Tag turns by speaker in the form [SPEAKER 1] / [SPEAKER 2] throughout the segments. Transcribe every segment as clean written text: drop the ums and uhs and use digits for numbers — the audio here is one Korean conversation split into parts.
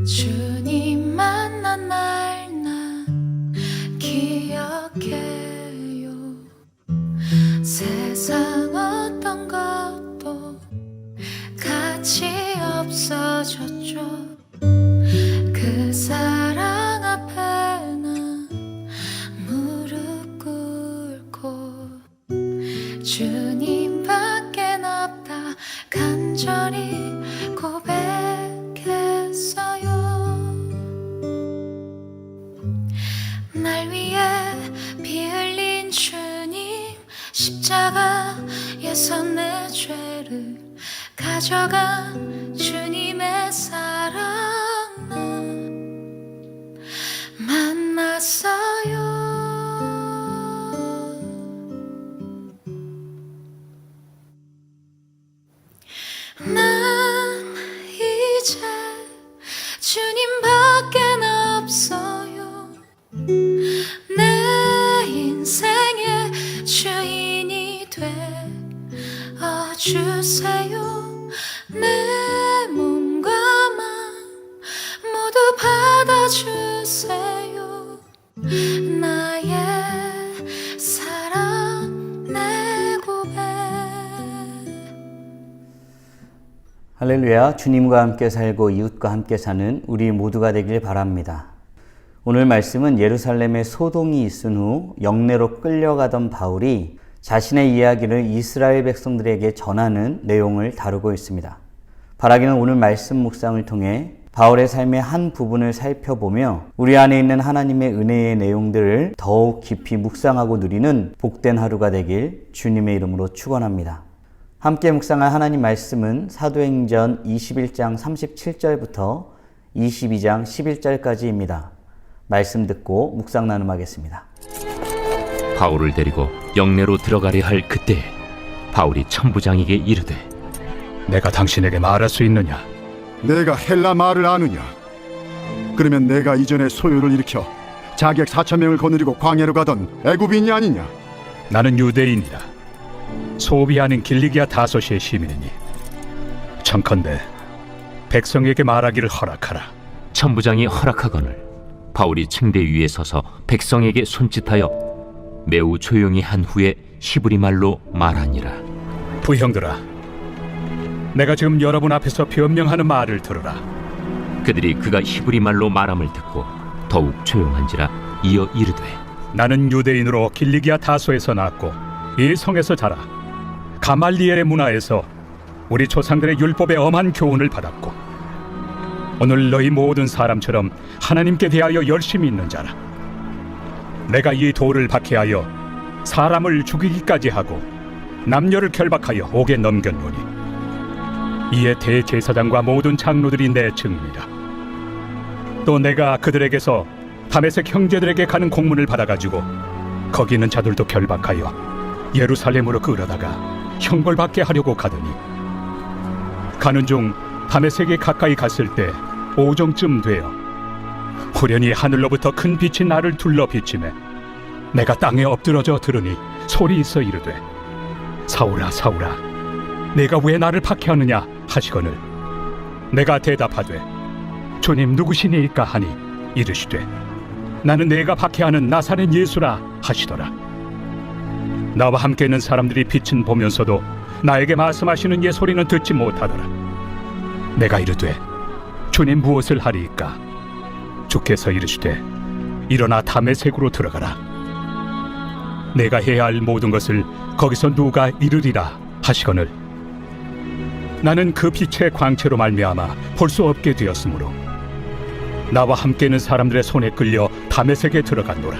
[SPEAKER 1] 주님 만난 날 난 기억해요. 세상 어떤 것도 가치 없어졌죠. 그 사랑 앞에 난 무릎 꿇고 주님밖에 없다 간절히 고백했어요. 날 위해 피 흘린 주님, 십자가에서 내 죄를 가져간 주님의 사랑 난 만났어요. 난 이제 주님밖에 없어요. 내 인생의 주인이 되어주세요. 내 몸과 마음 모두 받아주세요. 나의 사랑 내 고백.
[SPEAKER 2] 할렐루야. 주님과 함께 살고 이웃과 함께 사는 우리 모두가 되길 바랍니다. 오늘 말씀은 예루살렘에 소동이 있은 후 영내로 끌려가던 바울이 자신의 이야기를 이스라엘 백성들에게 전하는 내용을 다루고 있습니다. 바라기는 오늘 말씀 묵상을 통해 바울의 삶의 한 부분을 살펴보며 우리 안에 있는 하나님의 은혜의 내용들을 더욱 깊이 묵상하고 누리는 복된 하루가 되길 주님의 이름으로 축원합니다. 함께 묵상할 하나님 말씀은 사도행전 21장 37절부터 22장 11절까지입니다. 말씀 듣고 묵상 나눔하겠습니다.
[SPEAKER 3] 바울을 데리고 영내로 들어가려 할 그때 바울이 천부장에게 이르되
[SPEAKER 4] 내가 당신에게 말할 수 있느냐?
[SPEAKER 5] 내가 헬라 말을 아느냐? 그러면 내가 이전에 소요를 일으켜 자객 4,000명을 거느리고 광야로 가던 애굽인이 아니냐?
[SPEAKER 4] 나는 유대인이다. 소비 아닌 길리기아 다소시의 시민이니 청컨대 백성에게 말하기를 허락하라.
[SPEAKER 3] 천부장이 허락하거늘 바울이 층대 위에 서서 백성에게 손짓하여 매우 조용히 한 후에 히브리 말로 말하니라.
[SPEAKER 4] 부형들아, 내가 지금 여러분 앞에서 변명하는 말을 들으라.
[SPEAKER 3] 그들이 그가 히브리 말로 말함을 듣고 더욱 조용한지라 이어 이르되
[SPEAKER 4] 나는 유대인으로 길리기아 다소에서 낳았고 이 성에서 자라 가말리엘의 문화에서 우리 조상들의 율법의 엄한 교훈을 받았고 오늘 너희 모든 사람처럼 하나님께 대하여 열심히 있는 자라. 내가 이 돌을 박해하여 사람을 죽이기까지 하고 남녀를 결박하여 옥에 넘겼노니 이에 대제사장과 모든 장로들이 내 증인이라. 또 내가 그들에게서 다메섹 형제들에게 가는 공문을 받아가지고 거기 있는 자들도 결박하여 예루살렘으로 끌어다가 형벌받게 하려고 가더니 가는 중 다메섹에 가까이 갔을 때 오정쯤 되어 후련히 하늘로부터 큰 빛이 나를 둘러 비치매 내가 땅에 엎드러져 들으니 소리 있어 이르되 사울아 사울아 내가 왜 나를 박해하느냐 하시거늘 내가 대답하되 주님 누구시니이까 하니 이르시되 나는 내가 박해하는 나사렛 예수라 하시더라. 나와 함께 있는 사람들이 빛은 보면서도 나에게 말씀하시는 예 소리는 듣지 못하더라. 내가 이르되 주님 무엇을 하리이까? 주께서 이르시되 일어나 다메섹으로 들어가라. 내가 해야 할 모든 것을 거기서 누가 이르리라 하시거늘 나는 그 빛의 광채로 말미암아 볼 수 없게 되었으므로 나와 함께 있는 사람들의 손에 끌려 다메섹에 들어갔노라.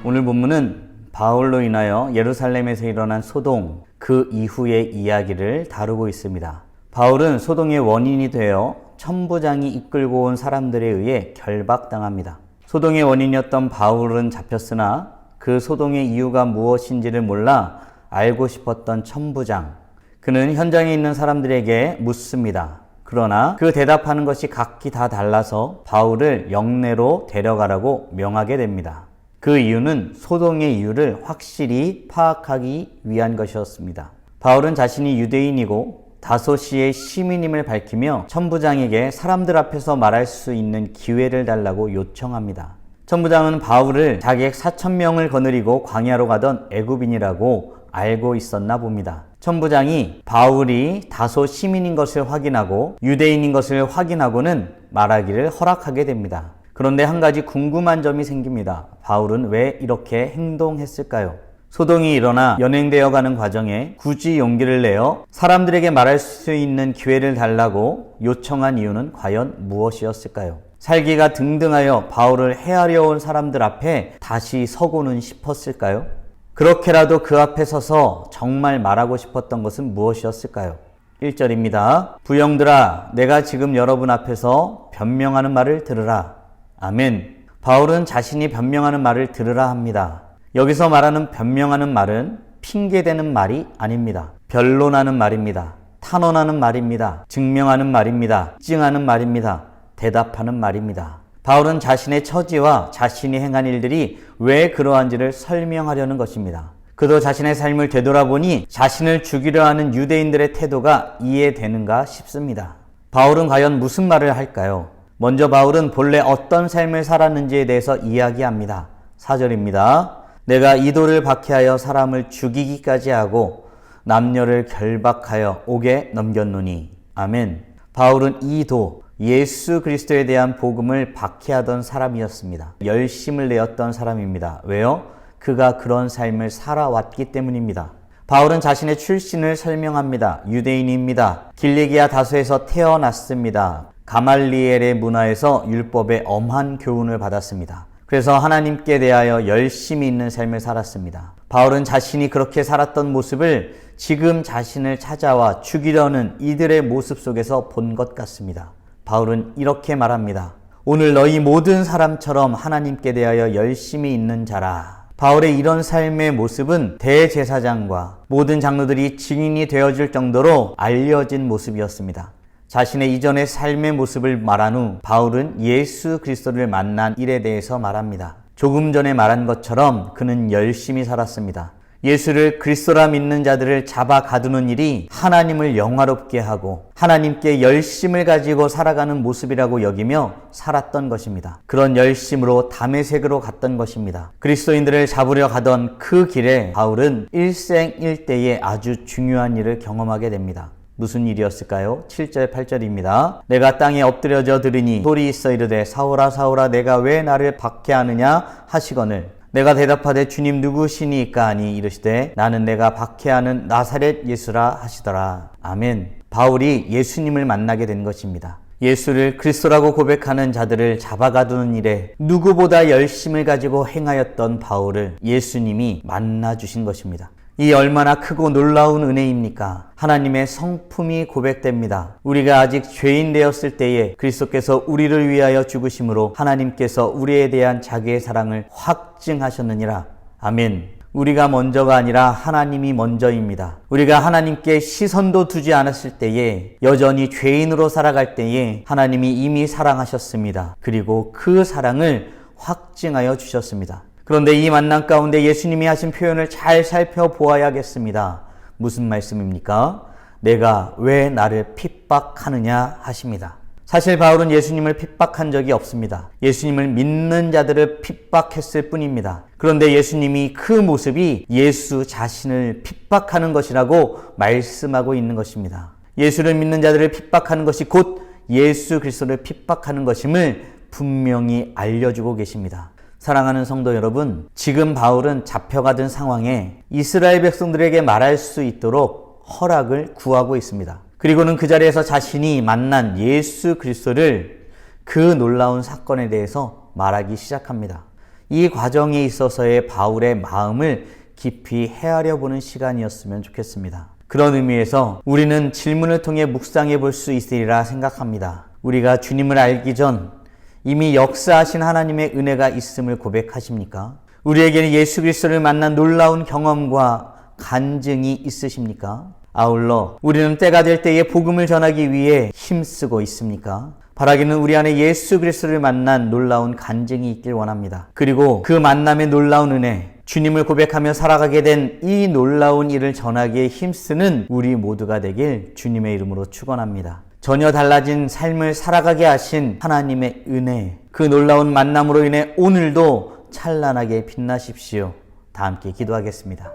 [SPEAKER 2] 오늘 본문은 바울로 인하여 예루살렘에서 일어난 소동, 그 이후의 이야기를 다루고 있습니다. 바울은 소동의 원인이 되어 천부장이 이끌고 온 사람들에 의해 결박당합니다. 소동의 원인이었던 바울은 잡혔으나 그 소동의 이유가 무엇인지를 몰라 알고 싶었던 천부장, 그는 현장에 있는 사람들에게 묻습니다. 그러나 그 대답하는 것이 각기 다 달라서 바울을 영내로 데려가라고 명하게 됩니다. 그 이유는 소동의 이유를 확실히 파악하기 위한 것이었습니다. 바울은 자신이 유대인이고 다소시의 시민임을 밝히며 천부장에게 사람들 앞에서 말할 수 있는 기회를 달라고 요청합니다. 천부장은 바울을 자객 4,000명을 거느리고 광야로 가던 애굽인이라고 알고 있었나 봅니다. 천부장이 바울이 다소 시민인 것을 확인하고 유대인인 것을 확인하고는 말하기를 허락하게 됩니다. 그런데 한 가지 궁금한 점이 생깁니다. 바울은 왜 이렇게 행동했을까요? 소동이 일어나 연행되어 가는 과정에 굳이 용기를 내어 사람들에게 말할 수 있는 기회를 달라고 요청한 이유는 과연 무엇이었을까요? 살기가 등등하여 바울을 해하려 온 사람들 앞에 다시 서고는 싶었을까요? 그렇게라도 그 앞에 서서 정말 말하고 싶었던 것은 무엇이었을까요? 1절입니다. 부형들아, 내가 지금 여러분 앞에서 변명하는 말을 들으라. 아멘. 바울은 자신이 변명하는 말을 들으라 합니다. 여기서 말하는 변명하는 말은 핑계대는 말이 아닙니다. 변론하는 말입니다. 탄원하는 말입니다. 증명하는 말입니다. 증하는 말입니다. 대답하는 말입니다. 바울은 자신의 처지와 자신이 행한 일들이 왜 그러한지를 설명하려는 것입니다. 그도 자신의 삶을 되돌아보니 자신을 죽이려 하는 유대인들의 태도가 이해되는가 싶습니다. 바울은 과연 무슨 말을 할까요? 먼저 바울은 본래 어떤 삶을 살았는지에 대해서 이야기합니다. 4절입니다. 내가 이도를 박해하여 사람을 죽이기까지 하고 남녀를 결박하여 옥에 넘겼노니. 아멘. 바울은 이도, 예수 그리스도에 대한 복음을 박해하던 사람이었습니다. 열심을 내었던 사람입니다. 왜요? 그가 그런 삶을 살아왔기 때문입니다. 바울은 자신의 출신을 설명합니다. 유대인입니다. 길리기아 다소에서 태어났습니다. 가말리엘의 문화에서 율법의 엄한 교훈을 받았습니다. 그래서 하나님께 대하여 열심히 있는 삶을 살았습니다. 바울은 자신이 그렇게 살았던 모습을 지금 자신을 찾아와 죽이려는 이들의 모습 속에서 본 것 같습니다. 바울은 이렇게 말합니다. 오늘 너희 모든 사람처럼 하나님께 대하여 열심히 있는 자라. 바울의 이런 삶의 모습은 대제사장과 모든 장로들이 증인이 되어줄 정도로 알려진 모습이었습니다. 자신의 이전의 삶의 모습을 말한 후 바울은 예수 그리스도를 만난 일에 대해서 말합니다. 조금 전에 말한 것처럼 그는 열심히 살았습니다. 예수를 그리스도라 믿는 자들을 잡아 가두는 일이 하나님을 영화롭게 하고 하나님께 열심을 가지고 살아가는 모습이라고 여기며 살았던 것입니다. 그런 열심으로 다메섹으로 갔던 것입니다. 그리스도인들을 잡으려 가던 그 길에 바울은 일생일대의 아주 중요한 일을 경험하게 됩니다. 무슨 일이었을까요? 7절 8절입니다. 내가 땅에 엎드려져 들으니 소리 있어 이르되 사울아 사울아 내가 왜 나를 박해하느냐 하시거늘 내가 대답하되 주님 누구시니까 하니 이르시되 나는 내가 박해하는 나사렛 예수라 하시더라. 아멘. 바울이 예수님을 만나게 된 것입니다. 예수를 그리스도라고 고백하는 자들을 잡아가두는 일에 누구보다 열심을 가지고 행하였던 바울을 예수님이 만나주신 것입니다. 이 얼마나 크고 놀라운 은혜입니까? 하나님의 성품이 고백됩니다. 우리가 아직 죄인 되었을 때에 그리스도께서 우리를 위하여 죽으심으로 하나님께서 우리에 대한 자기의 사랑을 확증하셨느니라. 아멘. 우리가 먼저가 아니라 하나님이 먼저입니다. 우리가 하나님께 시선도 두지 않았을 때에 여전히 죄인으로 살아갈 때에 하나님이 이미 사랑하셨습니다. 그리고 그 사랑을 확증하여 주셨습니다. 그런데 이 만남 가운데 예수님이 하신 표현을 잘 살펴보아야겠습니다. 무슨 말씀입니까? 내가 왜 나를 핍박하느냐 하십니다. 사실 바울은 예수님을 핍박한 적이 없습니다. 예수님을 믿는 자들을 핍박했을 뿐입니다. 그런데 예수님이 그 모습이 예수 자신을 핍박하는 것이라고 말씀하고 있는 것입니다. 예수를 믿는 자들을 핍박하는 것이 곧 예수 그리스도를 핍박하는 것임을 분명히 알려주고 계십니다. 사랑하는 성도 여러분, 지금 바울은 잡혀가던 상황에 이스라엘 백성들에게 말할 수 있도록 허락을 구하고 있습니다. 그리고는 그 자리에서 자신이 만난 예수 그리스도를 그 놀라운 사건에 대해서 말하기 시작합니다. 이 과정에 있어서의 바울의 마음을 깊이 헤아려 보는 시간이었으면 좋겠습니다. 그런 의미에서 우리는 질문을 통해 묵상해 볼 수 있으리라 생각합니다. 우리가 주님을 알기 전 이미 역사하신 하나님의 은혜가 있음을 고백하십니까? 우리에게는 예수 그리스도를 만난 놀라운 경험과 간증이 있으십니까? 아울러 우리는 때가 될 때에 복음을 전하기 위해 힘쓰고 있습니까? 바라기는 우리 안에 예수 그리스도를 만난 놀라운 간증이 있길 원합니다. 그리고 그 만남의 놀라운 은혜, 주님을 고백하며 살아가게 된 이 놀라운 일을 전하기에 힘쓰는 우리 모두가 되길 주님의 이름으로 축원합니다. 전혀 달라진 삶을 살아가게 하신 하나님의 은혜, 그 놀라운 만남으로 인해 오늘도 찬란하게 빛나십시오. 다 함께 기도하겠습니다.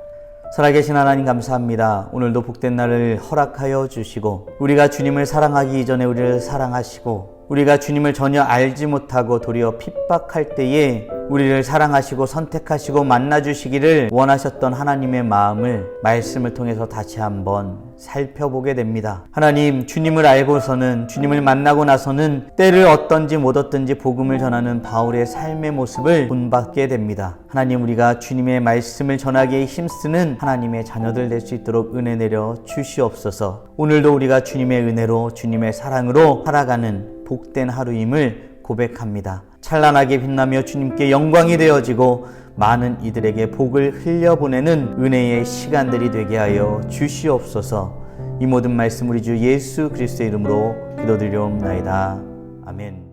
[SPEAKER 2] 살아계신 하나님 감사합니다. 오늘도 복된 날을 허락하여 주시고 우리가 주님을 사랑하기 이전에 우리를 사랑하시고 우리가 주님을 전혀 알지 못하고 도리어 핍박할 때에 우리를 사랑하시고 선택하시고 만나주시기를 원하셨던 하나님의 마음을 말씀을 통해서 다시 한번 살펴보게 됩니다. 하나님, 주님을 알고서는, 주님을 만나고 나서는 때를 얻든지 못 얻든지 복음을 전하는 바울의 삶의 모습을 본받게 됩니다. 하나님, 우리가 주님의 말씀을 전하기에 힘쓰는 하나님의 자녀들 될 수 있도록 은혜 내려 주시옵소서. 오늘도 우리가 주님의 은혜로, 주님의 사랑으로 살아가는 복된 하루임을 고백합니다. 찬란하게 빛나며 주님께 영광이 되어지고 많은 이들에게 복을 흘려보내는 은혜의 시간들이 되게 하여 주시옵소서. 이 모든 말씀 우리 주 예수 그리스도의 이름으로 기도드리옵나이다. 아멘.